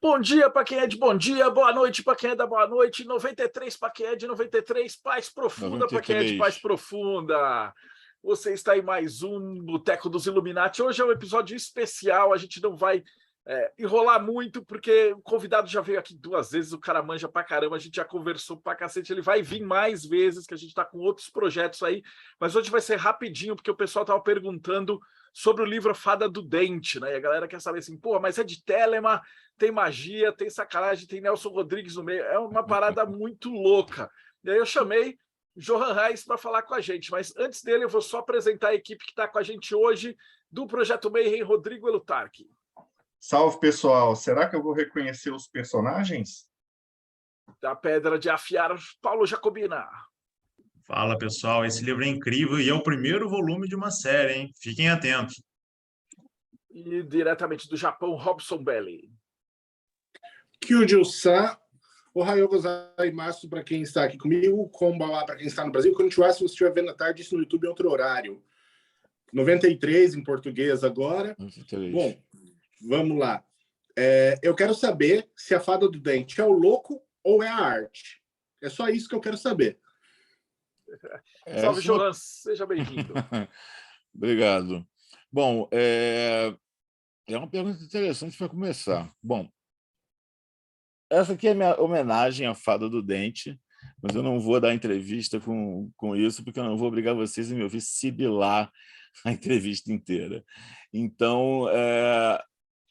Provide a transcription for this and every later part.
Bom dia para quem é de bom dia, boa noite para quem é da boa noite, 93 para quem é de 93, paz profunda para quem é de paz 93. profunda. Você está em mais um Boteco dos Illuminati. Hoje é um episódio especial, a gente não vai enrolar muito, porque o convidado já veio aqui 2 vezes, o cara manja pra caramba, a gente já conversou pra cacete, ele vai vir mais vezes, que a gente está com outros projetos aí, mas hoje vai ser rapidinho, porque o pessoal estava perguntando sobre o livro A Fada do Dente, né? E a galera quer saber assim, pô, mas é de Telema, tem magia, tem sacanagem, tem Nelson Rodrigues no meio, é uma parada muito louca. E aí eu chamei Johan Reis para falar com a gente, mas antes dele eu vou só apresentar a equipe que está com a gente hoje do Projeto Mayhem, Rodrigo Elutarque. Salve, pessoal! Será que eu vou reconhecer os personagens? Da Pedra de Afiar, Paulo Jacobina. Fala, pessoal, esse livro é incrível e é o primeiro volume de uma série, hein? Fiquem atentos. E diretamente do Japão, Robson Belli. Kyujo-san, Ohayou gozaimasu para quem está aqui comigo, Konbanwa para quem está no Brasil, Konnichiwa se você estiver vendo à tarde, isso no YouTube é outro horário. 93 em português agora. 93. Bom, vamos lá. Eu quero saber se a Fada do Dente é o louco ou é a arte. É só isso que eu quero saber. Salve, Johan, seja bem-vindo. Obrigado. Bom, é uma pergunta interessante para começar. Bom, essa aqui é a minha homenagem à Fada do Dente, mas eu não vou dar entrevista com isso, porque eu não vou obrigar vocês a me ouvir sibilar a entrevista inteira. Então,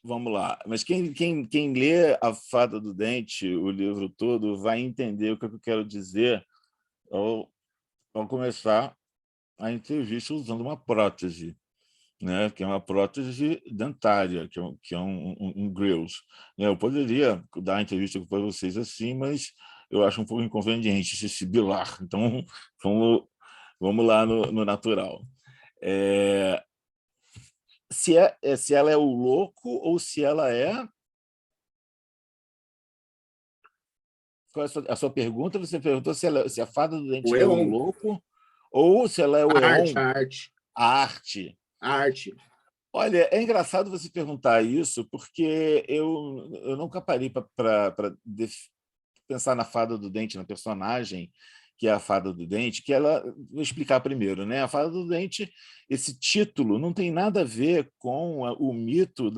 vamos lá. Mas quem lê A Fada do Dente, o livro todo, vai entender o que eu quero dizer ao começar a entrevista usando uma prótese, né? Que é uma prótese dentária, que é um grills. Eu poderia dar a entrevista para vocês assim, mas eu acho um pouco inconveniente se sibilar. Então, vamos lá no natural. Se ela é o louco ou se ela é... Qual é a sua pergunta? Você perguntou se a Fada do Dente é o louco ou se ela é o Eon? A arte. A arte. Olha, é engraçado você perguntar isso, porque eu nunca parei para pensar na Fada do Dente, na personagem que é a Fada do Dente, que ela... Vou explicar primeiro, né? A Fada do Dente, esse título não tem nada a ver com o mito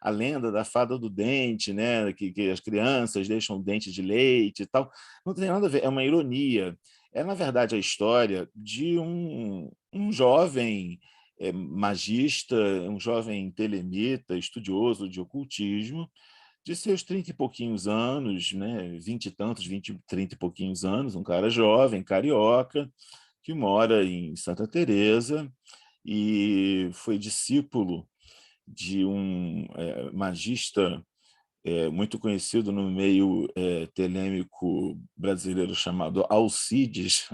a lenda da Fada do Dente, né? Que as crianças deixam dente de leite e tal. Não tem nada a ver, é uma ironia. É, na verdade, a história de um jovem magista, um jovem telemita, estudioso de ocultismo, de seus 30 e pouquinhos anos, né, 20 e tantos, 30 e pouquinhos anos, um cara jovem, carioca, que mora em Santa Teresa e foi discípulo de um magista muito conhecido no meio telêmico brasileiro chamado Alcides.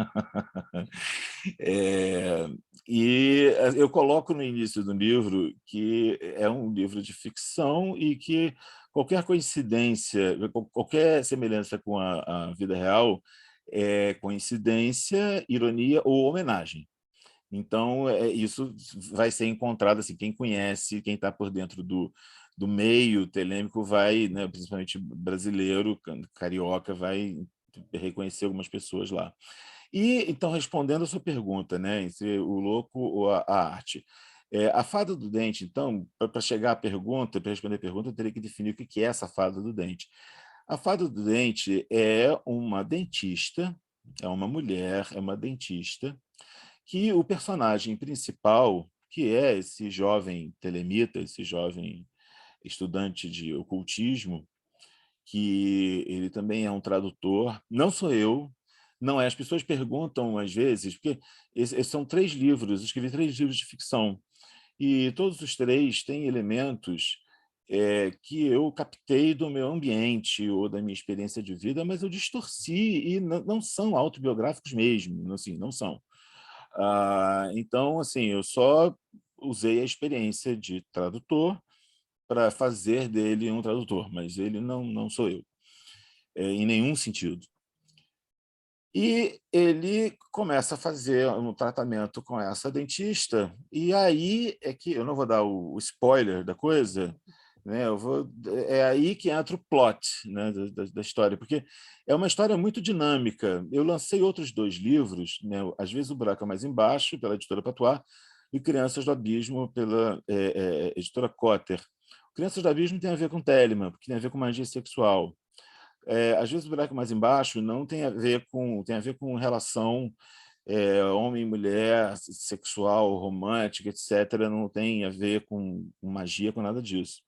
E eu coloco no início do livro que é um livro de ficção e que qualquer coincidência, qualquer semelhança com a vida real é coincidência, ironia ou homenagem. Então, isso vai ser encontrado, assim, quem conhece, quem está por dentro do meio telêmico vai, né, principalmente brasileiro, carioca, vai reconhecer algumas pessoas lá. E, então, respondendo a sua pergunta, né, entre o louco ou a arte, a Fada do Dente, então, para chegar à pergunta, para responder a pergunta, eu teria que definir o que é essa Fada do Dente. A Fada do Dente é uma dentista, é uma mulher, é uma dentista, que o personagem principal, que é esse jovem telemita, esse jovem estudante de ocultismo, que ele também é um tradutor, não sou eu, não é. As pessoas perguntam, às vezes, porque esses são 3 livros, eu escrevi 3 livros de ficção, e todos os 3 têm elementos que eu captei do meu ambiente ou da minha experiência de vida, mas eu distorci e não são autobiográficos mesmo, assim, não são. Então, assim, eu só usei a experiência de tradutor para fazer dele um tradutor, mas ele não sou eu, em nenhum sentido. E ele começa a fazer um tratamento com essa dentista, e aí é que, eu não vou dar o spoiler da coisa, né? É aí que entra o plot, né, da história, porque é uma história muito dinâmica. Eu lancei outros 2 livros, né? Às vezes o Buraco é Mais Embaixo, pela editora Patois, e Crianças do Abismo, pela editora Cotter. Crianças do Abismo tem a ver com Telemann, porque tem a ver com magia sexual. Às vezes o Buraco Mais Embaixo não tem a ver com relação homem e mulher, sexual, romântica, etc., não tem a ver com magia, com nada disso.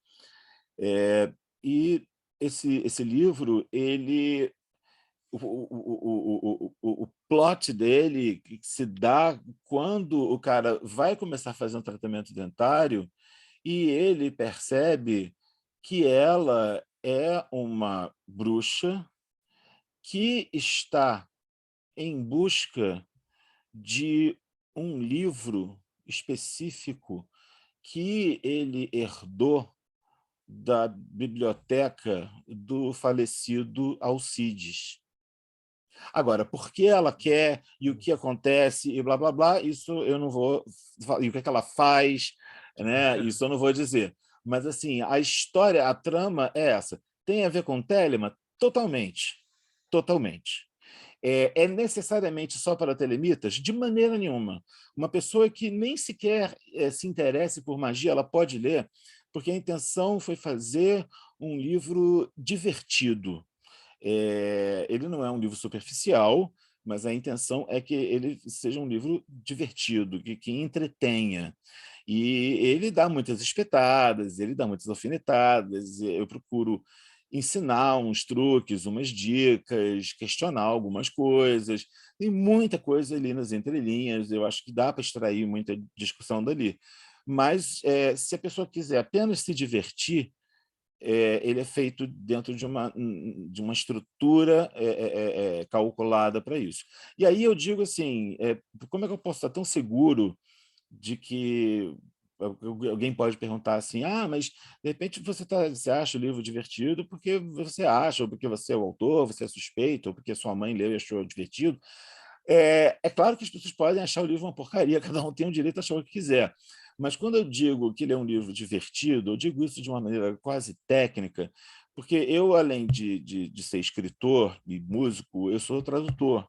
E esse livro, o plot dele se dá quando o cara vai começar a fazer um tratamento dentário e ele percebe que ela é uma bruxa que está em busca de um livro específico que ele herdou da biblioteca do falecido Alcides. Agora, por que ela quer e o que acontece e blá, blá, blá, isso eu não vou... E o que é que ela faz, né? Isso eu não vou dizer. Mas, assim, a história, a trama é essa. Tem a ver com Telemann? Totalmente. Totalmente. É necessariamente só para telemitas? De maneira nenhuma. Uma pessoa que nem sequer se interesse por magia, ela pode ler, porque a intenção foi fazer um livro divertido. Ele não é um livro superficial, mas a intenção é que ele seja um livro divertido, que entretenha. E ele dá muitas espetadas, ele dá muitas alfinetadas, eu procuro ensinar uns truques, umas dicas, questionar algumas coisas. Tem muita coisa ali nas entrelinhas, eu acho que dá para extrair muita discussão dali. Mas, se a pessoa quiser apenas se divertir, ele é feito dentro de uma estrutura calculada para isso. E aí eu digo assim, como é que eu posso estar tão seguro de que alguém pode perguntar assim, mas de repente você acha o livro divertido porque você acha, ou porque você é o autor, você é suspeito, ou porque sua mãe leu e achou divertido. É claro que as pessoas podem achar o livro uma porcaria, cada um tem o direito a achar o que quiser. Mas quando eu digo que ele é um livro divertido, eu digo isso de uma maneira quase técnica, porque eu, além de ser escritor e músico, eu sou tradutor.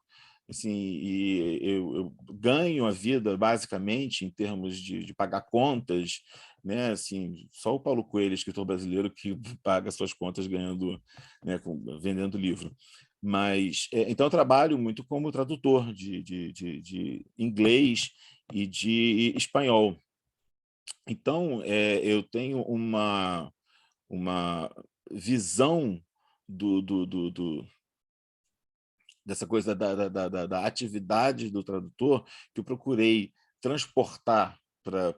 Assim, e eu ganho a vida, basicamente, em termos de pagar contas, né? Assim, só o Paulo Coelho, escritor brasileiro, que paga suas contas ganhando, né, vendendo livro. Mas, então, eu trabalho muito como tradutor de inglês e de espanhol. Então, eu tenho uma visão dessa coisa da atividade do tradutor que eu procurei transportar para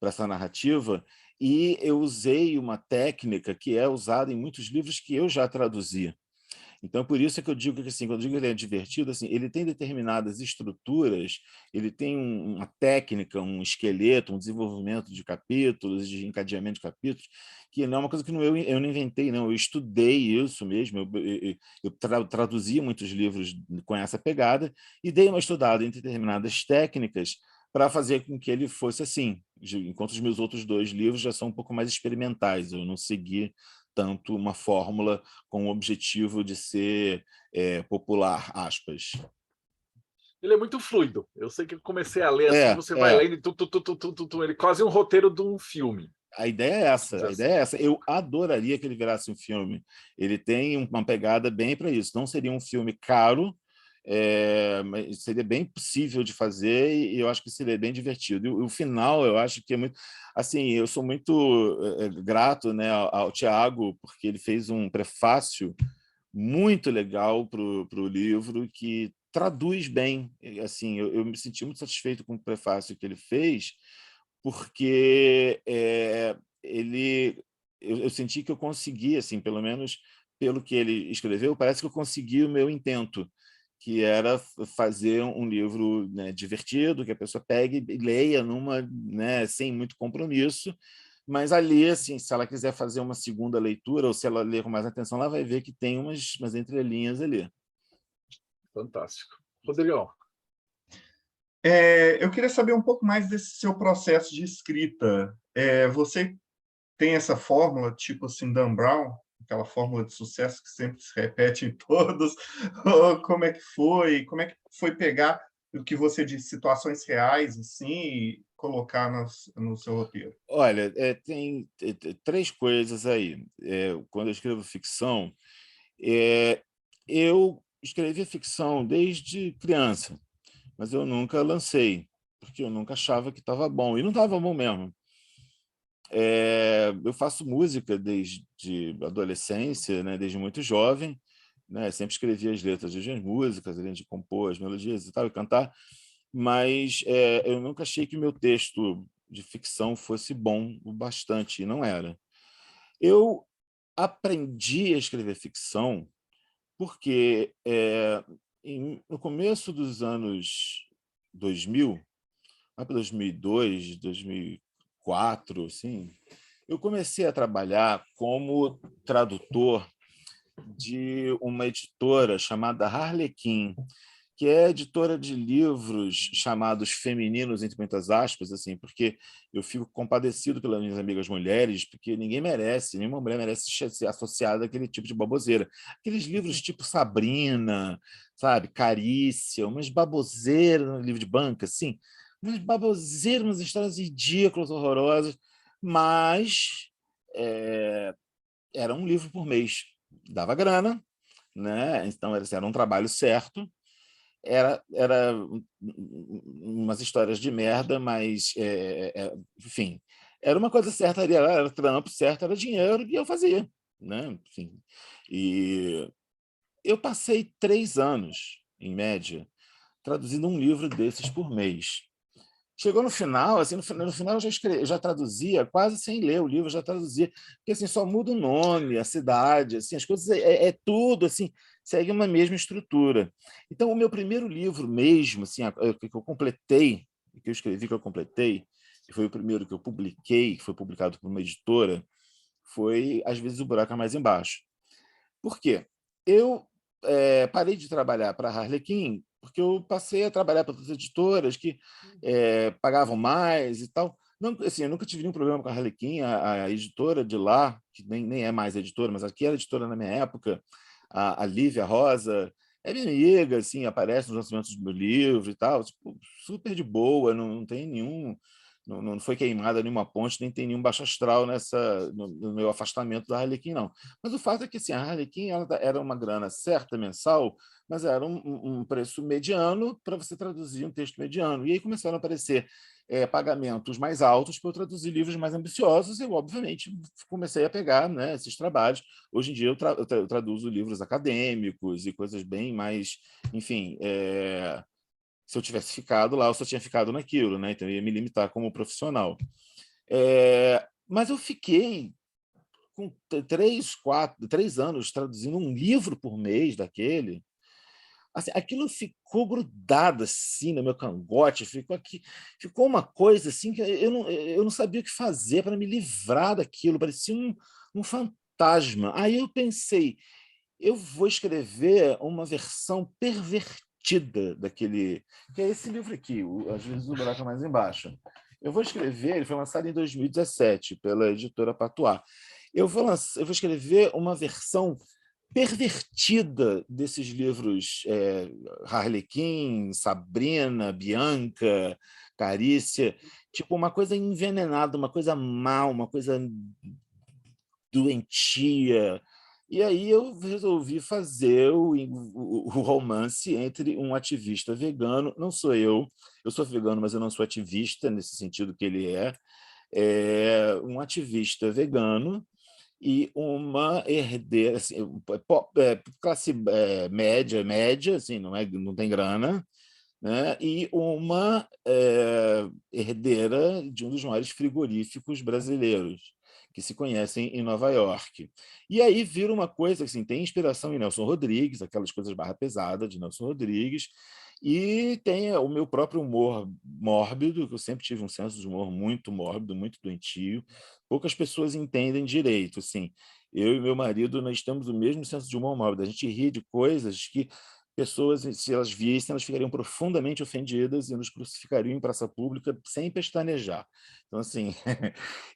essa narrativa, e eu usei uma técnica que é usada em muitos livros que eu já traduzi. Então, por isso é que eu digo que, assim, quando eu digo que ele é divertido, assim, ele tem determinadas estruturas, ele tem uma técnica, um esqueleto, um desenvolvimento de capítulos, de encadeamento de capítulos, que não é uma coisa que eu não inventei, não. Eu estudei isso mesmo, eu traduzi muitos livros com essa pegada e dei uma estudada em determinadas técnicas para fazer com que ele fosse assim, enquanto os meus outros 2 livros já são um pouco mais experimentais, eu não segui tanto uma fórmula com o objetivo de ser popular, aspas. Ele é muito fluido. Eu sei que eu comecei a ler assim, É, você vai lendo, ele é quase um roteiro de um filme. a ideia é essa, a ideia é essa. Eu adoraria que ele virasse um filme. Ele tem uma pegada bem para isso. Não seria um filme caro, mas seria bem possível de fazer e eu acho que seria bem divertido. E o final, eu acho que é muito... Assim, eu sou muito grato, né, ao Tiago, porque ele fez um prefácio muito legal para o livro, que traduz bem. Assim, eu me senti muito satisfeito com o prefácio que ele fez, porque eu senti que eu consegui, assim, pelo menos pelo que ele escreveu, parece que eu consegui o meu intento, que era fazer um livro, né, divertido, que a pessoa pegue e leia né, sem muito compromisso, mas ali, assim, se ela quiser fazer uma segunda leitura, ou se ela ler com mais atenção, ela vai ver que tem umas entrelinhas ali. Fantástico. Rodrigão. Eu queria saber um pouco mais desse seu processo de escrita. Você tem essa fórmula, tipo assim, Dan Brown, aquela fórmula de sucesso que sempre se repete em todos? Ou como é que foi? Como é que foi pegar o que você disse, situações reais, assim, e colocar no seu roteiro? Olha, tem três coisas aí. Quando eu escrevo ficção, eu escrevi ficção desde criança, mas eu nunca lancei, porque eu nunca achava que estava bom, e não estava bom mesmo. Eu faço música desde adolescência, né, desde muito jovem, né, sempre escrevia as letras das minhas músicas, além de compor as melodias e tal, e cantar, mas eu nunca achei que o meu texto de ficção fosse bom o bastante, e não era. Eu aprendi a escrever ficção porque, no começo dos anos 2000, lá para 2002, 2004, assim, eu comecei a trabalhar como tradutor de uma editora chamada Harlequin, que é editora de livros chamados femininos, entre muitas aspas, assim, porque eu fico compadecido pelas minhas amigas mulheres, porque ninguém merece, nenhuma mulher merece ser associada àquele tipo de baboseira. Aqueles livros tipo Sabrina, sabe, Carícia, umas baboseiras no livro de banca, assim, umas baboseiras, umas histórias ridículas, horrorosas, mas era um livro por mês. Dava grana, né? Então era um trabalho certo, era umas histórias de merda, mas, enfim, era uma coisa certa ali, era trampo certo, era dinheiro, e eu fazia, né? Enfim, e eu passei 3 anos, em média, traduzindo um livro desses por mês. Chegou no final, assim, no final eu já traduzia quase sem ler o livro, eu já traduzia, porque assim, só muda o nome, a cidade, assim, as coisas é tudo assim, segue uma mesma estrutura. Então, o meu primeiro livro mesmo, assim, que eu completei, que eu escrevi, que eu completei, que foi o primeiro que eu publiquei, que foi publicado por uma editora, foi Às vezes o buraco é mais embaixo. Por quê? Eu parei de trabalhar para a Harlequin porque eu passei a trabalhar para outras editoras que pagavam mais e tal. Não, assim, eu nunca tive nenhum problema com a Harlequin, a editora de lá, que nem é mais editora, mas aqui era editora na minha época, a Lívia Rosa, é minha amiga, assim, aparece nos lançamentos do meu livro e tal, tipo, super de boa, não tem nenhum. Não foi queimada nenhuma ponte, nem tem nenhum baixo astral no meu afastamento da Harlequin, não. Mas o fato é que assim, a Harlequin era uma grana certa mensal, mas era um preço mediano para você traduzir um texto mediano. E aí começaram a aparecer pagamentos mais altos para eu traduzir livros mais ambiciosos, e eu, obviamente, comecei a pegar, né, esses trabalhos. Hoje em dia eu traduzo livros acadêmicos e coisas bem mais, enfim, se eu tivesse ficado lá, eu só tinha ficado naquilo, né? Então eu ia me limitar como profissional. Mas eu fiquei com 3 anos traduzindo um livro por mês daquele. Assim, aquilo ficou grudado assim no meu cangote, ficou uma coisa assim que eu não sabia o que fazer para me livrar daquilo, parecia um fantasma. Aí eu pensei, eu vou escrever uma versão pervertida daquele, que é esse livro aqui, Às vezes o buraco é mais embaixo. Eu vou escrever, ele foi lançado em 2017 pela editora Patois. Eu vou escrever uma versão pervertida desses livros Harlequin, Sabrina, Bianca, Carícia, tipo uma coisa envenenada, uma coisa má, uma coisa doentia. E aí eu resolvi fazer o romance entre um ativista vegano, não sou eu sou vegano, mas eu não sou ativista nesse sentido que ele um ativista vegano e uma herdeira, assim, classe média, assim, não tem grana, né? E uma herdeira de um dos maiores frigoríficos brasileiros, que se conhecem em Nova York. E aí vira uma coisa assim, tem inspiração em Nelson Rodrigues, aquelas coisas barra pesada de Nelson Rodrigues, e tem o meu próprio humor mórbido, que eu sempre tive um senso de humor muito mórbido, muito doentio. Poucas pessoas entendem direito, assim. Eu e meu marido, nós temos o mesmo senso de humor mórbido. A gente ri de coisas que pessoas, se elas vissem, elas ficariam profundamente ofendidas e nos crucificariam em praça pública sem pestanejar. Então, assim,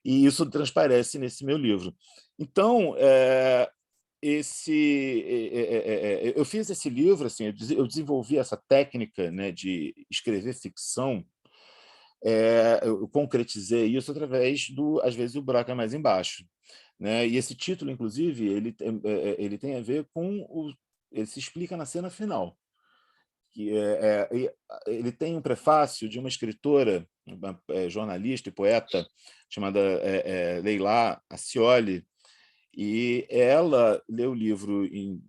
e isso transparece nesse meu livro. Então, eu fiz esse livro, assim, eu desenvolvi essa técnica, né, de escrever ficção. Eu concretizei isso através às vezes, o buraco é mais embaixo, né? E esse título, inclusive, ele tem a ver com ele se explica na cena final, que ele tem um prefácio de uma escritora, uma jornalista e poeta chamada Leila Acioli, e ela leu o livro em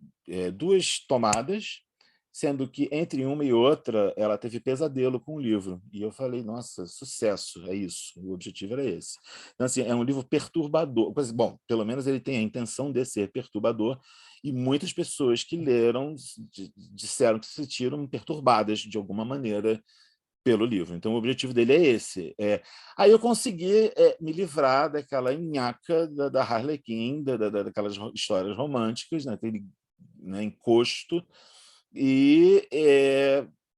2 tomadas, sendo que entre uma e outra ela teve pesadelo com o livro. E eu falei, nossa, sucesso, é isso, o objetivo era esse. Então, assim, é um livro perturbador. Bom, pelo menos ele tem a intenção de ser perturbador, e muitas pessoas que leram disseram que se sentiram perturbadas de alguma maneira pelo livro. Então, o objetivo dele é esse. Aí eu consegui me livrar daquela nhaca da Harley Quinn, daquelas histórias românticas, né, aquele, né, encosto, e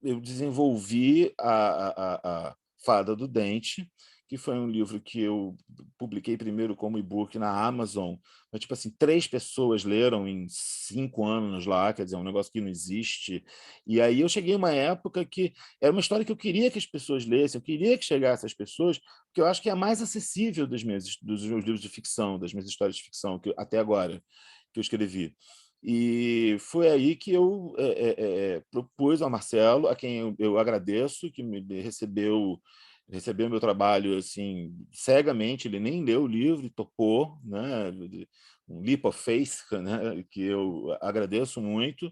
eu desenvolvi a Fada do Dente, que foi um livro que eu publiquei primeiro como e-book na Amazon, mas, tipo assim, 3 pessoas leram em 5 anos lá, quer dizer, um negócio que não existe. E aí eu cheguei a uma época que era uma história que eu queria que as pessoas lessem, eu queria que chegasse às pessoas, porque eu acho que é a mais acessível dos meus livros de ficção, das minhas histórias de ficção, até agora, que eu escrevi. E foi aí que eu propus ao Marcelo, a quem eu agradeço, que me recebeu meu trabalho assim cegamente, ele nem leu o livro e topou, né? Um leap of faith, né? Que eu agradeço muito.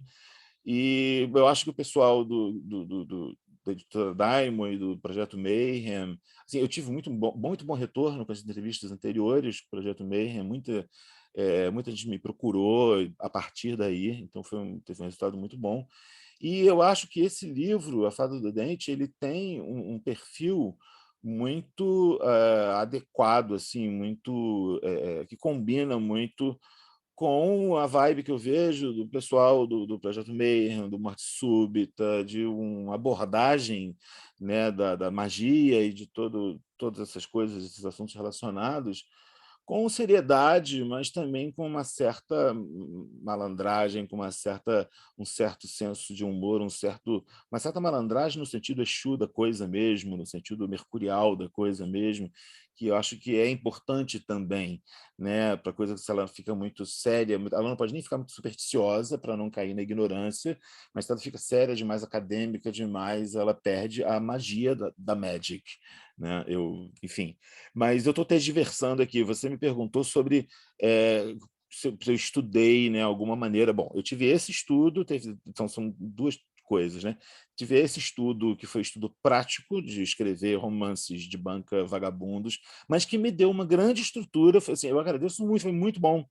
E eu acho que o pessoal da editora Diamond e do Projeto Mayhem, assim, eu tive muito bom retorno com as entrevistas anteriores do Projeto Mayhem, muita gente me procurou a partir daí, então teve um resultado muito bom. E eu acho que esse livro, A Fada do Dente, ele tem um perfil muito adequado, assim, muito que combina muito com a vibe que eu vejo do pessoal do Projeto Mayhem, do Morte Súbita, de uma abordagem, né, da magia e de todas essas coisas, esses assuntos relacionados, com seriedade, mas também com uma certa malandragem, com um certo senso de humor, uma certa malandragem no sentido Exu da coisa mesmo, no sentido mercurial da coisa mesmo, que eu acho que é importante também, né, para a coisa que, se ela fica muito séria, ela não pode nem ficar muito supersticiosa para não cair na ignorância, mas se ela fica séria demais, acadêmica demais, ela perde a magia da magic, né? Enfim, mas eu estou tergiversando aqui. Você me perguntou sobre se eu estudei, né, alguma maneira. Bom, eu tive esse estudo, são 2 coisas, né? Tive esse estudo, que foi estudo prático, de escrever romances de banca vagabundos, mas que me deu uma grande estrutura. Assim, eu agradeço muito, foi muito bom.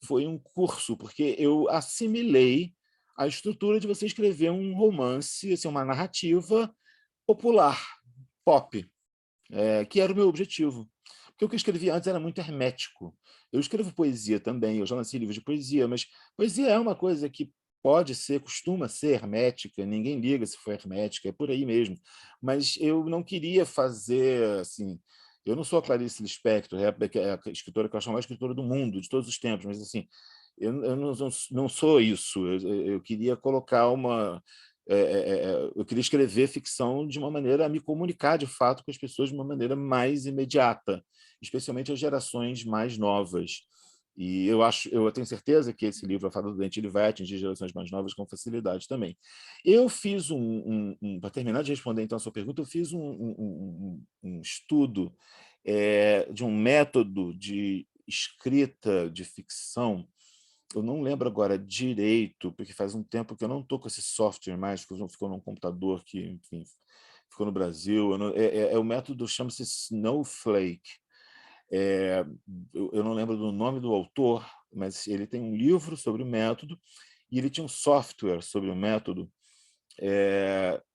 Foi um curso, porque eu assimilei a estrutura de você escrever um romance, assim, uma narrativa popular, pop, que era o meu objetivo. Porque o que eu escrevia antes era muito hermético. Eu escrevo poesia também, eu já lancei livros de poesia, mas poesia é uma coisa que costuma ser hermética, ninguém liga se for hermética, é por aí mesmo. Mas eu não queria fazer assim. Eu não sou a Clarice Lispector, é a escritora que eu acho a maior escritora do mundo, de todos os tempos, mas assim, eu não sou isso. Eu queria colocar eu queria escrever ficção de uma maneira a me comunicar de fato com as pessoas de uma maneira mais imediata, especialmente as gerações mais novas. E eu tenho certeza que esse livro, A Fada do Dente, ele vai atingir gerações mais novas com facilidade também. Eu fiz para terminar de responder então a sua pergunta, eu fiz um estudo de um método de escrita de ficção. Eu não lembro agora direito, porque faz um tempo que eu não estou com esse software mais, ficou num computador que, enfim, ficou no Brasil. O método, chama-se Snowflake. Eu não lembro do nome do autor, mas ele tem um livro sobre o método e ele tinha um software sobre o método.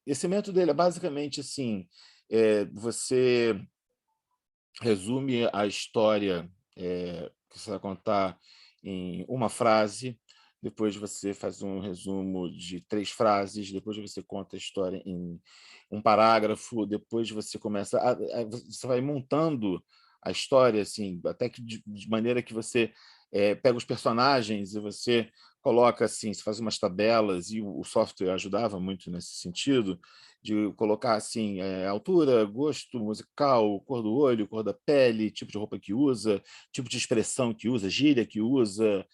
Esse método ele é basicamente assim: você resume a história que você vai contar em uma frase, depois você faz um resumo de 3 frases, depois você conta a história em um parágrafo, depois você começa você vai montando a história, assim, até que de maneira que você pega os personagens e você coloca assim, você faz umas tabelas, e o software ajudava muito nesse sentido, de colocar assim, altura, gosto musical, cor do olho, cor da pele, tipo de roupa que usa, tipo de expressão que usa, gíria que usa,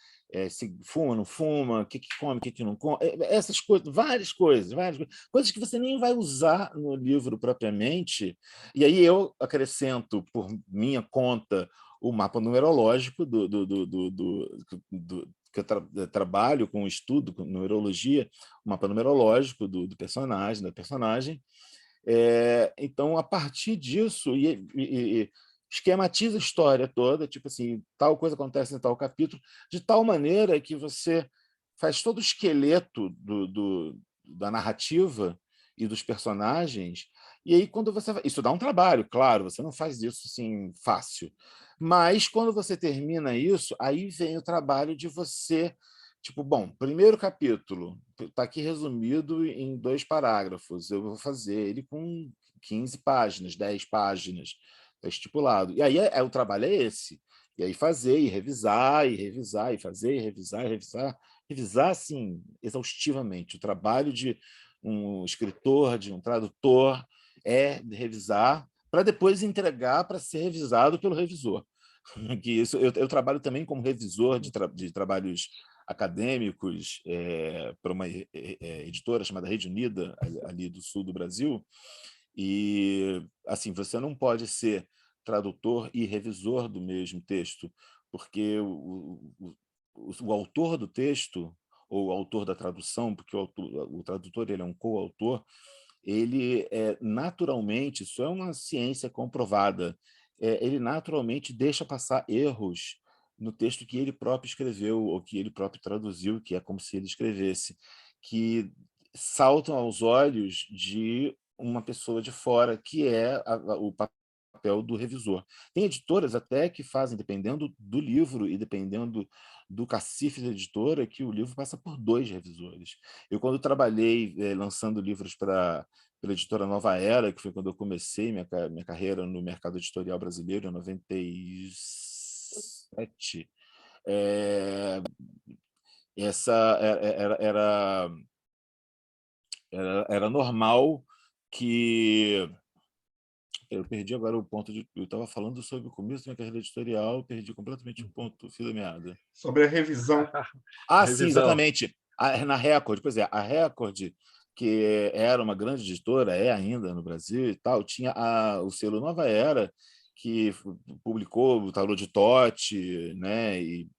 se fuma, não fuma, o que come, o que não come, essas coisas, várias coisas que você nem vai usar no livro propriamente, e aí eu acrescento, por minha conta, o mapa numerológico que eu trabalho com estudo, com numerologia, o mapa numerológico do personagem, da personagem. Então, a partir disso, esquematiza a história toda, tipo assim, tal coisa acontece em tal capítulo, de tal maneira que você faz todo o esqueleto da narrativa e dos personagens, e aí quando você isso dá um trabalho, claro, você não faz isso assim fácil, mas quando você termina isso, aí vem o trabalho de você, tipo, bom, primeiro capítulo está aqui resumido em 2 parágrafos, eu vou fazer ele com 15 páginas, 10 páginas, está estipulado. E aí o trabalho é esse. E aí fazer, e revisar, e revisar, e fazer, e revisar, e revisar. Revisar, assim, exaustivamente. O trabalho de um escritor, de um tradutor, é revisar para depois entregar para ser revisado pelo revisor. Que isso, eu trabalho também como revisor de trabalhos acadêmicos para uma editora chamada Rede Unida, ali do sul do Brasil, e assim, você não pode ser tradutor e revisor do mesmo texto, porque o autor do texto, ou o autor da tradução, porque o tradutor ele é um coautor, ele naturalmente, isso é uma ciência comprovada, ele naturalmente deixa passar erros no texto que ele próprio escreveu ou que ele próprio traduziu, que é como se ele escrevesse, que saltam aos olhos de uma pessoa de fora, que é o papel do revisor. Tem editoras até que fazem, dependendo do livro e dependendo do cacife da editora, que o livro passa por 2 revisores. Eu, quando trabalhei lançando livros pela editora Nova Era, que foi quando eu comecei minha carreira no mercado editorial brasileiro, em 97, essa era normal que... Eu perdi agora o ponto de... Eu estava falando sobre o começo da minha carreira editorial, perdi completamente o ponto, fio da meada. Sobre a revisão. Sim, exatamente. Na Record, pois é, a Record, que era uma grande editora, é ainda no Brasil e tal, tinha o selo Nova Era, que publicou o Tarô de Tote, né? E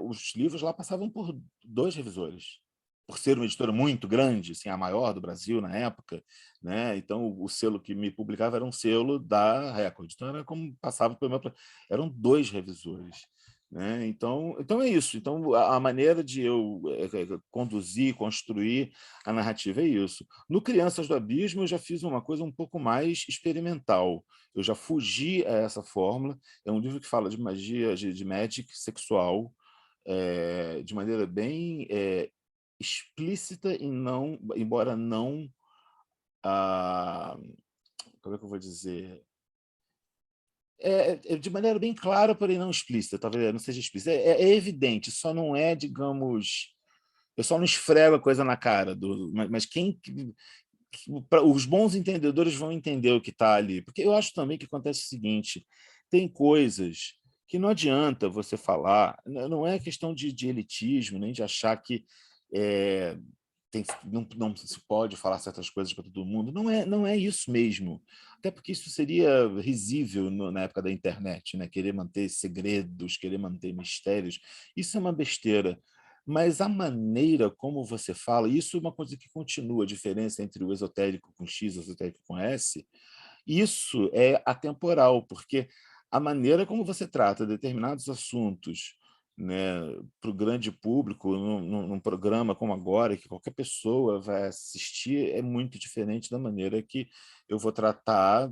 os livros lá passavam por 2 revisores, por ser uma editora muito grande, assim, a maior do Brasil na época, né? Então o selo que me publicava era um selo da Record, então era como passava pelo meu... Eram 2 revisores, né? Então é isso. Então a maneira de eu conduzir, construir a narrativa é isso. No Crianças do Abismo eu já fiz uma coisa um pouco mais experimental. Eu já fugi a essa fórmula. É um livro que fala de magia, de magic sexual, de maneira bem explícita, e não, embora não, como é que eu vou dizer? De maneira bem clara, porém não explícita, talvez não seja explícita. É evidente, só não é, digamos... Eu só não esfrego a coisa na cara, mas os bons entendedores vão entender o que está ali. Porque eu acho também que acontece o seguinte, tem coisas que não adianta você falar, não é questão de elitismo, nem de achar que não se pode falar certas coisas para todo mundo. Não é isso mesmo. Até porque isso seria risível na época da internet, né? Querer manter segredos, querer manter mistérios. Isso é uma besteira. Mas a maneira como você fala, isso é uma coisa que continua, a diferença entre o esotérico com X e o esotérico com S, isso é atemporal, porque a maneira como você trata determinados assuntos, né, para o grande público, num programa como agora, que qualquer pessoa vai assistir, é muito diferente da maneira que eu vou tratar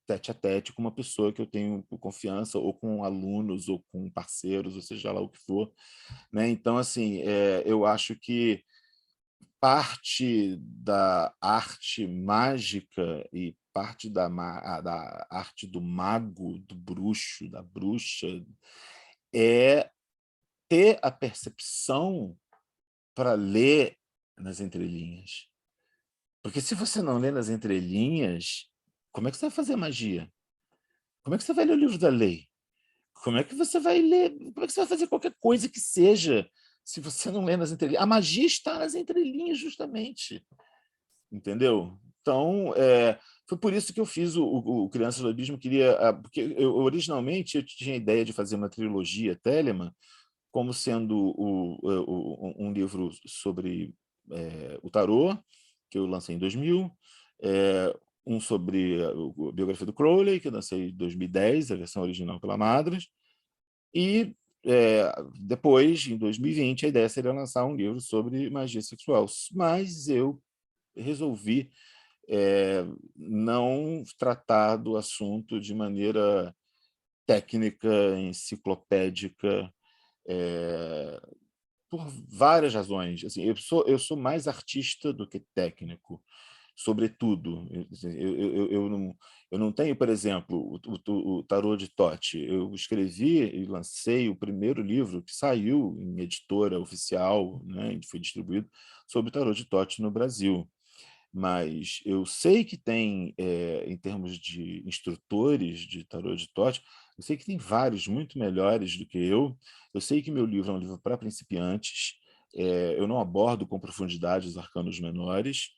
tete a tete com uma pessoa que eu tenho confiança, ou com alunos, ou com parceiros, ou seja lá o que for, né? Então, assim, eu acho que parte da arte mágica e parte da arte do mago, do bruxo, da bruxa, é ter a percepção para ler nas entrelinhas. Porque se você não lê nas entrelinhas, como é que você vai fazer magia? Como é que você vai ler o livro da lei? Como é que você vai ler? Como é que você vai fazer qualquer coisa que seja se você não lê nas entrelinhas? A magia está nas entrelinhas, justamente. Entendeu? Então, foi por isso que eu fiz o Crianças do Abismo. Porque originalmente eu tinha a ideia de fazer uma trilogia Telemann, como sendo um livro sobre o tarô, que eu lancei em 2000, um sobre a biografia do Crowley, que eu lancei em 2010, a versão original pela Madras, e depois, em 2020, a ideia seria lançar um livro sobre magia sexual. Mas eu resolvi não tratar do assunto de maneira técnica, enciclopédica, por várias razões. Assim, eu sou mais artista do que técnico, sobretudo. Eu não tenho, por exemplo, o Tarô de Tote. Eu escrevi e lancei o primeiro livro que saiu em editora oficial, né, e foi distribuído, sobre o Tarô de Tote no Brasil. Mas eu sei que tem, em termos de instrutores de tarô de Tote, eu sei que tem vários muito melhores do que eu. Eu sei que meu livro é um livro para principiantes. Eu não abordo com profundidade os arcanos menores.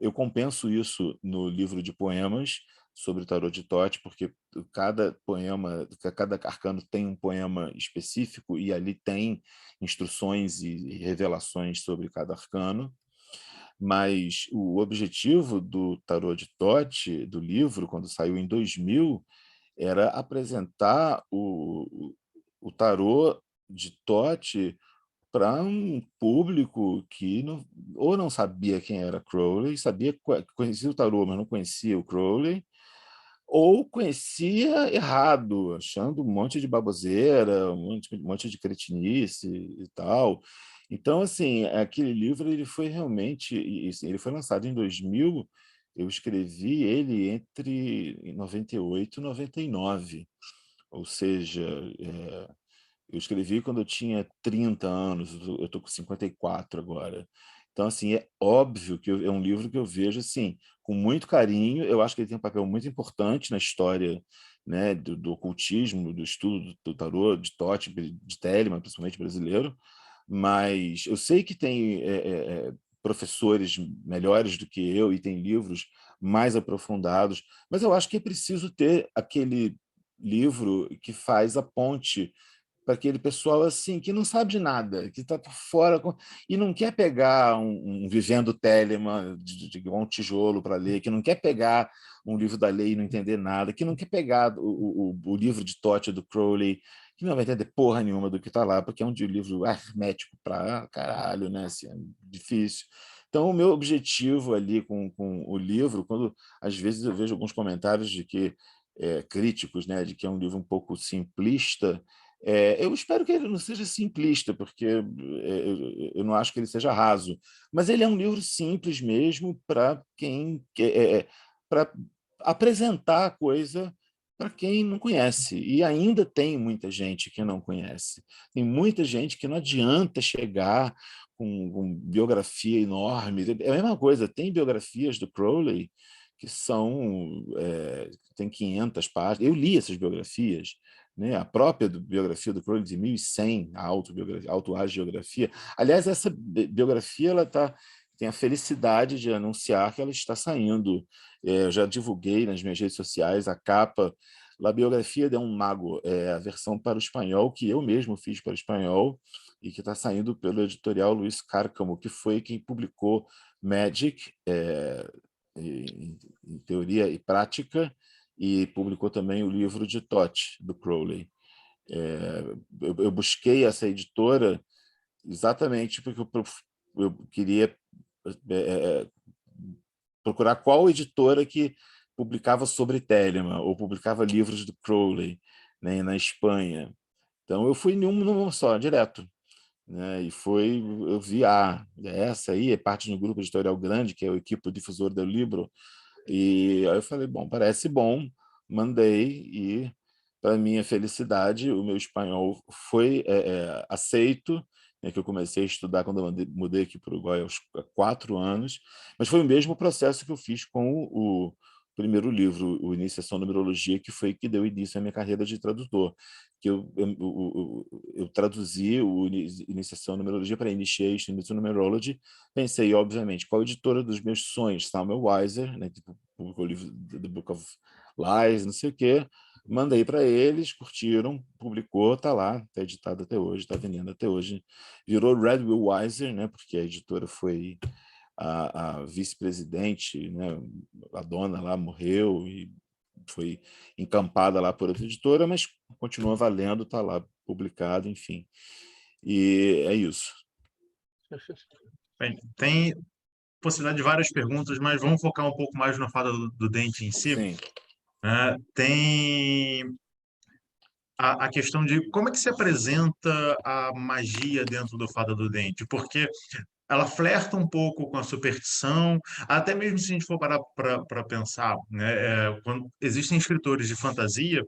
Eu compenso isso no livro de poemas sobre o tarô de Tote, porque cada poema, cada arcano tem um poema específico e ali tem instruções e revelações sobre cada arcano. Mas o objetivo do Tarô de Tote, do livro, quando saiu em 2000, era apresentar o tarô de Tote para um público que ou não sabia quem era Crowley, conhecia o tarô, mas não conhecia o Crowley, ou conhecia errado, achando um monte de baboseira, um monte de cretinice e tal. Então, assim, aquele livro ele foi realmente, assim, ele foi lançado em 2000. Eu escrevi ele entre 98 e 99, ou seja, eu escrevi quando eu tinha 30 anos, eu estou com 54 agora. Então, assim, é óbvio que é um livro que eu vejo assim, com muito carinho. Eu acho que ele tem um papel muito importante na história, né, do ocultismo, do estudo do tarô, de Tote, de Telemann, principalmente brasileiro. Mas eu sei que tem professores melhores do que eu e tem livros mais aprofundados, mas eu acho que é preciso ter aquele livro que faz a ponte para aquele pessoal assim que não sabe de nada, que está por fora e não quer pegar um Vivendo Telemann de igual um tijolo para ler, que não quer pegar um livro da lei e não entender nada, que não quer pegar o livro de Tote do Crowley, que não vai entender porra nenhuma do que está lá, porque é um livro hermético para caralho, né? Assim, é difícil. Então, o meu objetivo ali com o livro, quando às vezes eu vejo alguns comentários de que críticos, né, de que é um livro um pouco simplista, eu espero que ele não seja simplista, porque eu não acho que ele seja raso, mas ele é um livro simples mesmo para quem para apresentar a coisa para quem não conhece. E ainda tem muita gente que não conhece. Tem muita gente que não adianta chegar com biografia enorme. É a mesma coisa, tem biografias do Crowley que tem 500 páginas. Eu li essas biografias, né? A própria biografia do Crowley de 1100, a autoagiografia. Aliás, essa biografia tem a felicidade de anunciar que ela está saindo. Eu já divulguei nas minhas redes sociais a capa La Biografia de um Mago, a versão para o espanhol, que eu mesmo fiz para o espanhol, e que está saindo pelo editorial Luiz Cárcamo, que foi quem publicou Magic, em teoria e prática, e publicou também o livro de Tote, do Crowley. Eu busquei essa editora exatamente porque eu queria procurar qual editora que publicava sobre Telemann ou publicava livros do Crowley, né, na Espanha. Então eu fui num só, direto, né? E eu vi, essa aí é parte do grupo editorial grande, que é o Equipo Difusor del Libro, e aí eu falei, bom, parece bom, mandei, e para minha felicidade o meu espanhol foi aceito, né, que eu comecei a estudar quando eu mudei aqui para o Uruguai há 4 anos, mas foi o mesmo processo que eu fiz com o primeiro livro, o Iniciação à Numerologia, que foi que deu início à minha carreira de tradutor, que eu traduzi o Iniciação à Numerologia para Initiation into Numerology. Pensei, obviamente, qual a editora dos meus sonhos? Samuel Weiser, né, que publicou o livro The Book of Lies, não sei o quê. Mandei para eles, curtiram, publicou, está lá, está editado até hoje, está vendendo até hoje. Virou Redwill Weiser, né, porque a editora foi a vice-presidente, né, a dona lá morreu e foi encampada lá por outra editora, mas continua valendo, está lá publicado, enfim. E é isso. Bem, tem possibilidade de várias perguntas, mas vamos focar um pouco mais na Fada do Dente em si. Sim. Tem a questão de como é que se apresenta a magia dentro do Fada do Dente, porque ela flerta um pouco com a superstição, até mesmo se a gente for parar para pensar, né, quando existem escritores de fantasia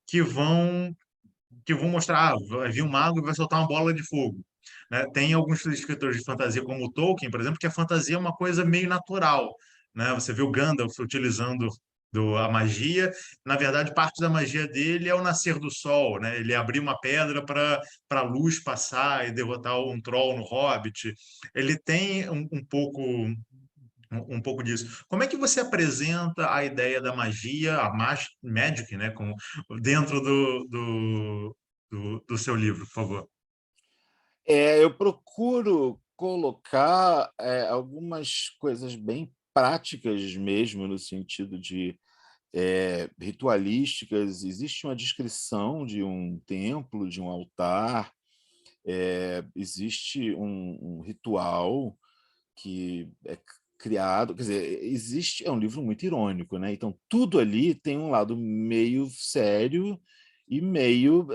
que vão mostrar, vai vir um mago e vai soltar uma bola de fogo, né? Tem alguns escritores de fantasia, como o Tolkien, por exemplo, que a fantasia é uma coisa meio natural, né? Você vê o Gandalf utilizando a magia, na verdade, parte da magia dele é o nascer do sol, né? Ele abrir uma pedra para a luz passar e derrotar um troll no Hobbit. Ele tem um pouco disso. Como é que você apresenta a ideia da magia, a magic, né, como dentro do seu livro, por favor? Eu procuro colocar algumas coisas bem práticas mesmo, no sentido de ritualísticas. Existe uma descrição de um templo, de um altar, existe um ritual que é criado, quer dizer, é um livro muito irônico, né? Então tudo ali tem um lado meio sério e meio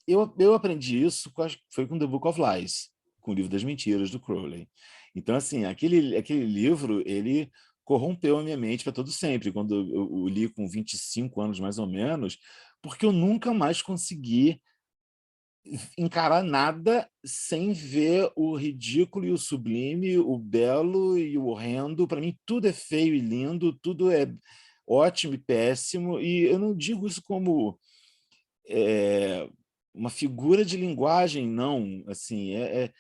eu aprendi isso foi com The Book of Lies, com o Livro das Mentiras do Crowley. Então assim, aquele livro, ele corrompeu a minha mente para todo sempre, quando eu li com 25 anos mais ou menos, porque eu nunca mais consegui encarar nada sem ver o ridículo e o sublime, o belo e o horrendo. Para mim, tudo é feio e lindo, tudo é ótimo e péssimo. E eu não digo isso como uma figura de linguagem, não. Assim, é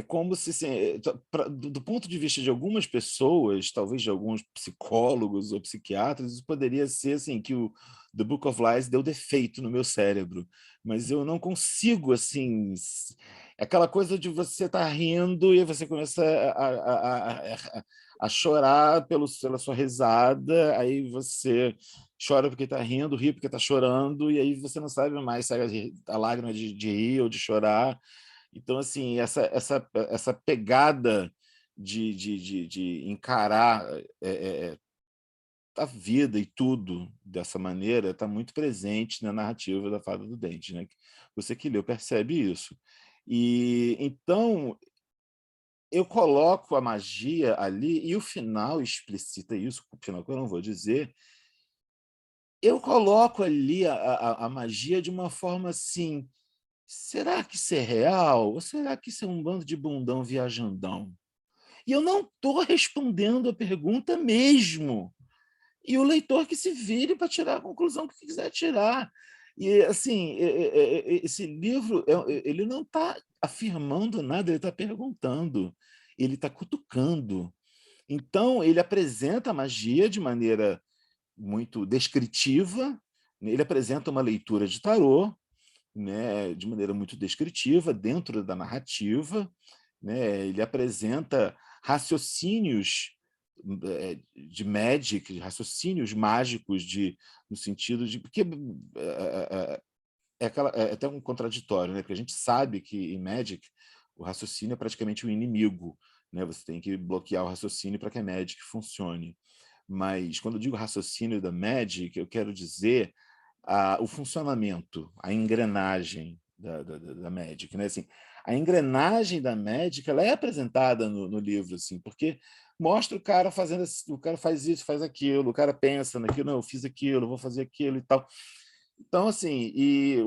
como se, assim, do ponto de vista de algumas pessoas, talvez de alguns psicólogos ou psiquiatras, isso poderia ser assim, que o The Book of Lies deu defeito no meu cérebro, mas eu não consigo, assim, aquela coisa de você estar rindo e você começa a chorar pela sua risada, aí você chora porque está rindo, ri porque está chorando, e aí você não sabe mais se é a lágrima de rir ou de chorar. Então, assim, essa pegada de encarar a vida e tudo dessa maneira está muito presente na narrativa da Fada do Dente, né? Você que leu percebe isso. E então eu coloco a magia ali, e o final explicita isso, o final que eu não vou dizer. Eu coloco ali a magia de uma forma assim: será que isso é real? Ou será que isso é um bando de bundão viajandão? E eu não estou respondendo a pergunta mesmo. E o leitor que se vire para tirar a conclusão que quiser tirar. E, assim, esse livro ele não está afirmando nada, ele está perguntando, ele está cutucando. Então, ele apresenta a magia de maneira muito descritiva, ele apresenta uma leitura de tarô, né, de maneira muito descritiva, dentro da narrativa, né, ele apresenta raciocínios de magic, raciocínios mágicos, no sentido de... Porque é até um contraditório, né? Porque a gente sabe que em magic o raciocínio é praticamente o inimigo, né? Você tem que bloquear o raciocínio para que a magic funcione. mas quando eu digo raciocínio da Magic, eu quero dizer o funcionamento, a engrenagem da Magic, né? Assim, a engrenagem da Magic, ela é apresentada no livro, assim, porque mostra o cara fazendo, o cara faz isso, faz aquilo, o cara pensa naquilo, não, eu fiz aquilo, vou fazer aquilo e tal. Então, assim, e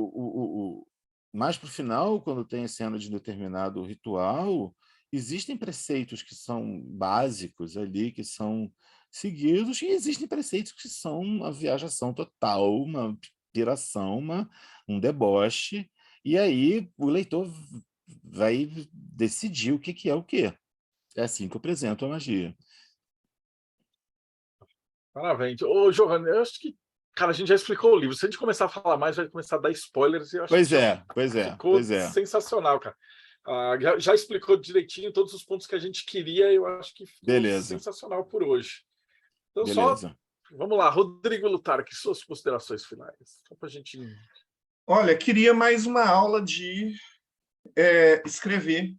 mais para o final, quando tem a cena de determinado ritual, existem preceitos que são básicos ali, que são seguidos, e existem preceitos que são uma viajação total, uma piração, um deboche, e aí o leitor vai decidir o que é o quê. É assim que eu apresento a magia. Parabéns. Ô, Giovanni, eu acho que, cara, a gente já explicou o livro. Se a gente começar a falar mais, vai começar a dar spoilers, e eu acho que ficou sensacional, cara. Já explicou direitinho todos os pontos que a gente queria, eu acho que ficou sensacional por hoje. Então, Beleza. Vamos lá, Rodrigo Lutar, que suas considerações finais? Só pra gente... Olha, queria mais uma aula de escrever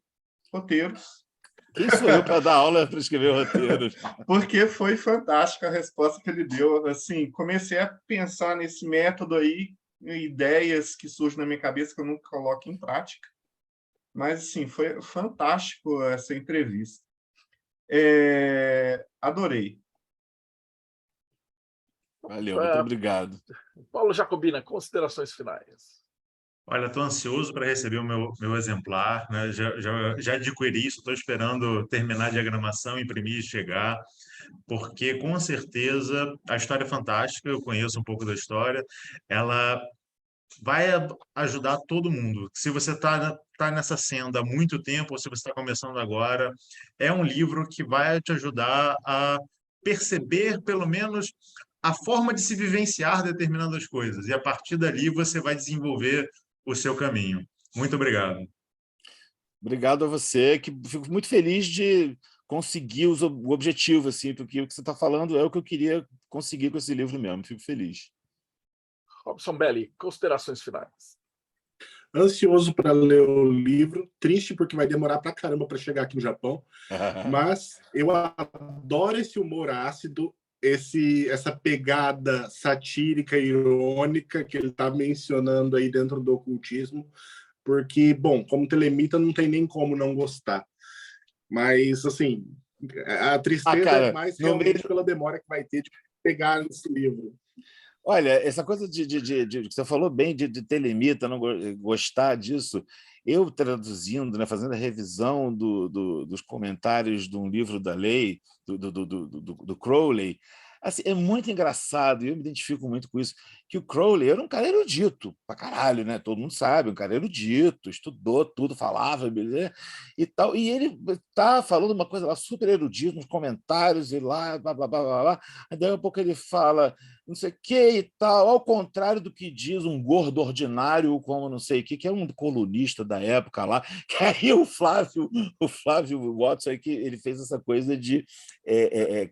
roteiros. Quem sou eu para dar aula para escrever roteiros? Porque foi fantástica a resposta que ele deu. Assim, comecei a pensar nesse método aí, ideias que surgem na minha cabeça que eu nunca coloco em prática. Mas, assim, foi fantástico essa entrevista. Adorei. Valeu, muito obrigado. Paulo Jacobina, considerações finais. Olha, estou ansioso para receber o meu exemplar, né? Já adquiri isso, estou esperando terminar a diagramação, imprimir e chegar, porque com certeza a história é fantástica, eu conheço um pouco da história, ela vai ajudar todo mundo. Se você está nessa senda há muito tempo, ou se você está começando agora, é um livro que vai te ajudar a perceber, pelo menos, a forma de se vivenciar determinadas coisas. E a partir dali você vai desenvolver o seu caminho. Muito obrigado. Obrigado a você, que fico muito feliz de conseguir o objetivo, assim, porque o que você está falando é o que eu queria conseguir com esse livro mesmo. Fico feliz. Robson Belli, considerações finais. Ansioso para ler o livro, triste porque vai demorar pra caramba para chegar aqui no Japão, mas eu adoro esse humor ácido, essa pegada satírica e irônica que ele está mencionando aí dentro do ocultismo, porque, bom, como telemita não tem nem como não gostar. Mas, assim, a tristeza cara, é mais realmente pela demora que vai ter de pegar esse livro. Olha, essa coisa de você falou bem de telemita, não gostar disso. Eu traduzindo, né, fazendo a revisão dos comentários de um livro da lei, do Crowley, assim, é muito engraçado, e eu me identifico muito com isso, que o Crowley era um cara erudito, pra caralho, né? Todo mundo sabe, um cara erudito, estudou tudo, falava, beleza, e tal, e ele tá falando uma coisa lá super erudito nos comentários, e lá, blá, blá, blá, blá, blá. Aí daí a pouco ele fala não sei o que e tal, ao contrário do que diz um gordo ordinário, como não sei o que é um colunista da época lá, que aí o Flávio Watson, que ele fez essa coisa de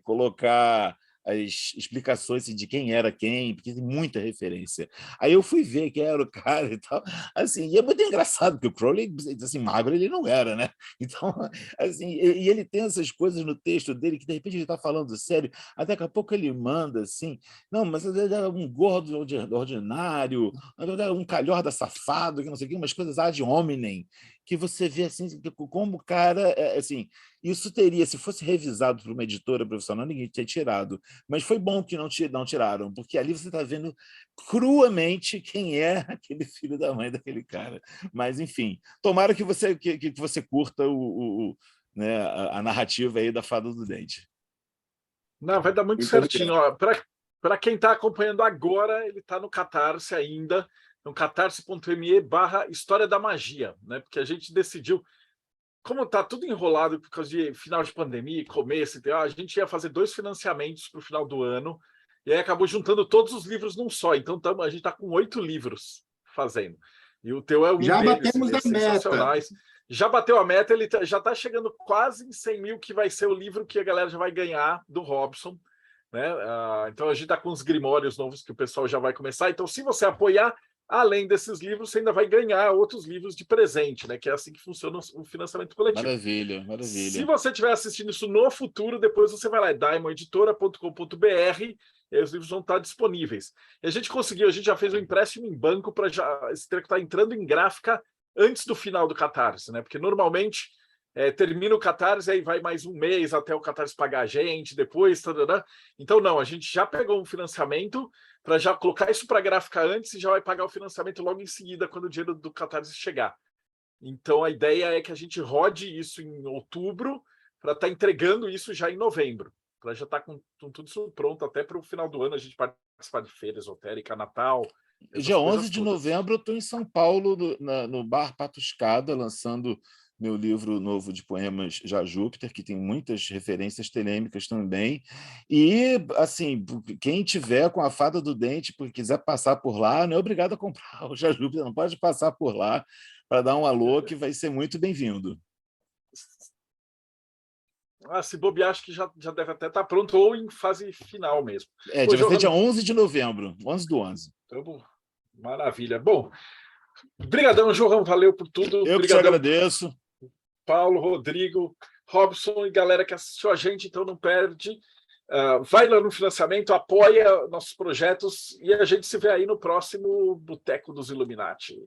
colocar as explicações de quem era quem, porque tem muita referência. Aí eu fui ver quem era o cara e tal, assim, e é muito engraçado, porque o Crowley, assim, magro ele não era, né? Então, assim, e ele tem essas coisas no texto dele que de repente ele está falando sério, até daqui a pouco ele manda assim, não, mas é um gordo ordinário, um calhorda safado, que não sei o que, umas coisas ad hominem, que você vê assim, como o cara, assim, isso teria, se fosse revisado por uma editora profissional, ninguém tinha tirado. Mas foi bom que não tiraram, porque ali você está vendo cruamente quem é aquele filho da mãe daquele cara. Mas, enfim, tomara que você curta né, a narrativa aí da Fada do Dente. Não, vai dar muito certinho. Para quem está acompanhando agora, ele está no Catarse ainda, no catarse.me/História da Magia, né? Porque a gente decidiu, como está tudo enrolado por causa de final de pandemia e começo, a gente ia fazer 2 financiamentos para o final do ano, e aí acabou juntando todos os livros num só. Então a gente está com 8 livros fazendo. E o teu é um já deles, batemos a sensacionais. meta. Já bateu a meta, ele já está chegando quase em 100 mil, que vai ser o livro que a galera já vai ganhar do Robson. Né? Então a gente está com os grimórios novos que o pessoal já vai começar. Então, se você apoiar, Além desses livros, você ainda vai ganhar outros livros de presente, né? Que é assim que funciona o financiamento coletivo. Maravilha, maravilha. Se você estiver assistindo isso no futuro, depois você vai lá, diamondeditora.com.br, e aí os livros vão estar disponíveis. E a gente já fez um empréstimo em banco para esse treco estar entrando em gráfica antes do final do Catarse, né? Porque normalmente termina o Catarse, aí vai mais um mês até o Catarse pagar a gente, depois... Tadadá. Então, não, a gente já pegou um financiamento para já colocar isso para a gráfica antes e já vai pagar o financiamento logo em seguida, quando o dinheiro do Catarse chegar. Então, a ideia é que a gente rode isso em outubro para estar entregando isso já em novembro, para já estar com tudo isso pronto até para o final do ano, a gente participar de feira esotérica, Natal. Dia 11 de novembro eu estou em São Paulo, no Bar Patuscada, lançando meu livro novo de poemas Já Júpiter, que tem muitas referências telêmicas também. E, assim, quem tiver com a Fada do Dente, porque quiser passar por lá, não é obrigado a comprar o Já Júpiter, não pode passar por lá para dar um alô, que vai ser muito bem-vindo. Se bobear, acho que já deve até estar pronto, ou em fase final mesmo. Vai ser dia 11 de novembro, 11 do 11. Então, maravilha. Bom, brigadão, João, valeu por tudo. Eu que te agradeço. Paulo, Rodrigo, Robson e galera que assistiu a gente, então não perde. Vai lá no financiamento, apoia nossos projetos e a gente se vê aí no próximo Boteco dos Illuminati.